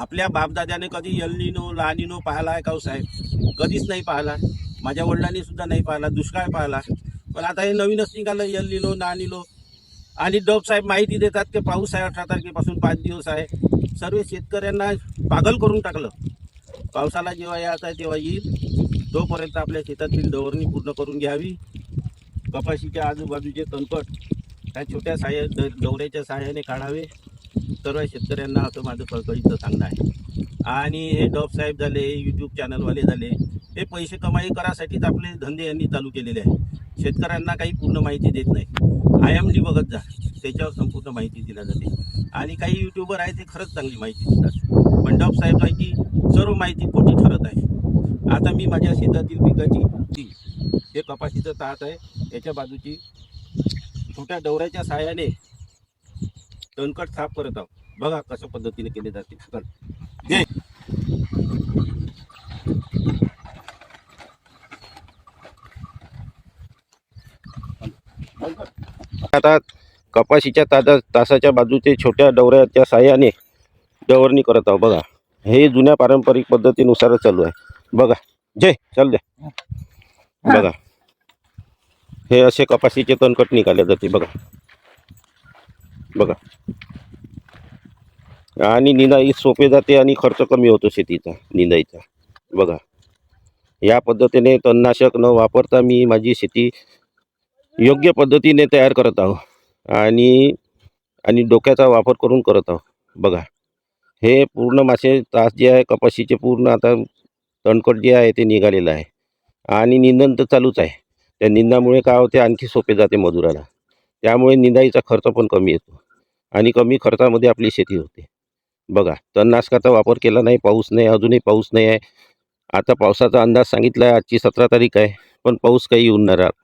आपल्या बापदाद्याने कधी एल्निनो लानिनो पाहिला आहे का हो साहेब? कधीच नाही पाहिला. माझ्या वडिलांनी सुद्धा नाही पाहिला. दुष्काळ पाहिला. पण आता हे नवीनच निघालं एल्निनो नानिनो. आणि डब साहेब माहिती देतात की पाऊस आहे 18 तारखेपासून 5 दिवस आहे. सर्व शेतकऱ्यांना पागल करून टाकलं. पावसाला जेव्हा यायचा आहे तेव्हा येईल. तोपर्यंत आपल्या शेतातील डवरणी पूर्ण करून घ्यावी. कपाशीच्या आजूबाजूचे तणकट त्या छोट्या डवऱ्याच्या सहाय्याने काढावे. सर्व शेतकऱ्यांना असं माझं कळकळीचं सांगणं आहे. आणि हे डॉब साहेब झाले, यूट्यूब चॅनलवाले झाले, हे पैसे कमाई करासाठीच आपले धंदे यांनी चालू केलेले आहे. शेतकऱ्यांना काही पूर्ण माहिती देत नाही. IMD बघत जा, त्याच्यावर संपूर्ण माहिती दिली जाते. आणि काही यूट्यूबर आहे ते खरंच चांगली माहिती देतात. पण डॉब साहेबांची सर्व माहिती खोटी ठरत आहे. आता मी माझ्या शेतातील पिकाची हे कपाशीचं तात आहे, याच्या बाजूची छोट्या डवऱ्याच्या सहाय्याने तणकट साफ करत आहोत. बघा कशा पद्धतीने केले जाते. आता कपाशीच्या तासाच्या बाजूचे छोट्या डवऱ्याच्या सहाय्याने डवरणी करत आहोत. बघा हे जुन्या पारंपरिक पद्धतीनुसारच चालू आहे. बघा जय चाल द्या. बघा हे असे कपाशीचे तणकट निघाले जाते. बघा बघा. आणि निंदाई सोपे जाते आणि खर्च कमी होतो शेतीचा निंदाईचा. बघा या पद्धतीने तणनाशक न वापरता मी माझी शेती योग्य पद्धतीने तयार करत आहो. आणि डोक्याचा वापर करून करत आहो. बघा हे पूर्ण मासे तास जे आहे कपाशीचे पूर्ण आता तणकट जे आहे ते निघालेलं आहे. आणि निंदन तर चालूच आहे. त्या निंदामुळे काय होते, आणखी सोपे जाते मजुराला. त्यामुळे निंदाईचा खर्च पण कमी येतो आणि कमी खर्चामध्ये आपली शेती होते. बघा तणनाशकाचा वापर केला नाही. पाऊस नाही, अजूनही पाऊस नाही आहे. आता पावसाचा अंदाज सांगितला आहे. आजची 17 तारीख आहे, पण पाऊस काही येऊन नाही राहिला.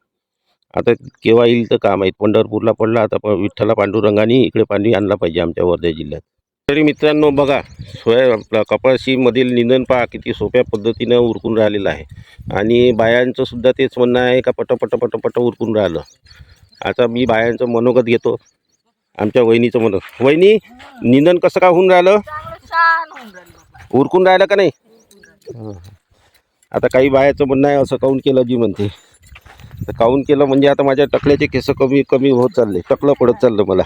आता केव्हा येईल तर काम आहे. पंढरपूरला पडला, आता विठ्ठला पांडुरंगाने इकडे पाणी आणला पाहिजे आमच्या वर्धा जिल्ह्यात. तरी मित्रांनो बघा आपला कपाशीमधील निंदन पहा किती सोप्या पद्धतीनं उरकून राहिलेलं आहे. आणि बायांचं सुद्धा तेच म्हणणं आहे का पट उरकून राहिलं. आता मी बायांचं मनोगत घेतो. आमच्या वहिनीचं मनोगत. वहिनी निंदन कसं का होऊन राहिलं? उरकून राहिलं का नाही? आता काही बायाचं म्हणणं आहे असं काऊन केलं जी म्हणते. तर काऊन केलं म्हणजे आता माझ्या टकल्याचे केस कमी होत चालले. टकलं पडत चाललं मला.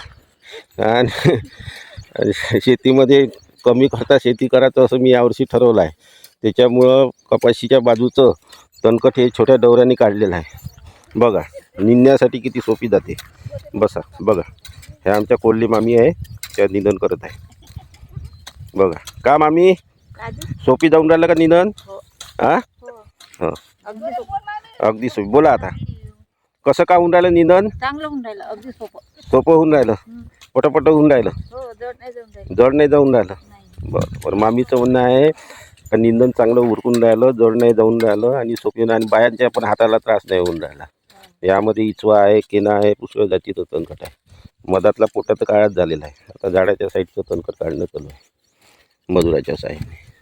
आणि शेतीमध्ये कमी खर्चात शेती करायचं असं मी यावर्षी ठरवलं आहे. त्याच्यामुळं कपाशीच्या बाजूचं तणकट हे छोट्या डवऱ्याने काढलेलं आहे. बघा निंदण्यासाठी किती सोपी जाते. बसा बघा ह्या आमच्या कोल्हे मामी आहे, त्या निंदन करत आहे. बघा का मामी सोपी जाऊन राहिलं का निंदन? हां हां अगदी सोपी. बोला आता कसं का होऊन राहिलं निंदन? चांगलं होऊन राहिलं, अगदी सोपं होऊन राहिलं. पटपट होऊन राहिलं. जड नाही जाऊन राहिलं. बरं मामीचं म्हणणं आहे का निंदन चांगलं उरकून राहिलं, जड नाही जाऊन राहिलं आणि सोपी. आणि बायांच्या पण हाताला त्रास नाही होऊन राहिला. यामध्ये इचवा आहे, केना आहे, पुष्कळ जातीचं तणकट आहे. मधातला पोटात काळाच झालेला आहे. आता झाडाच्या साईडचं तणकट काढणं चालू आहे मजुराच्या साईडने.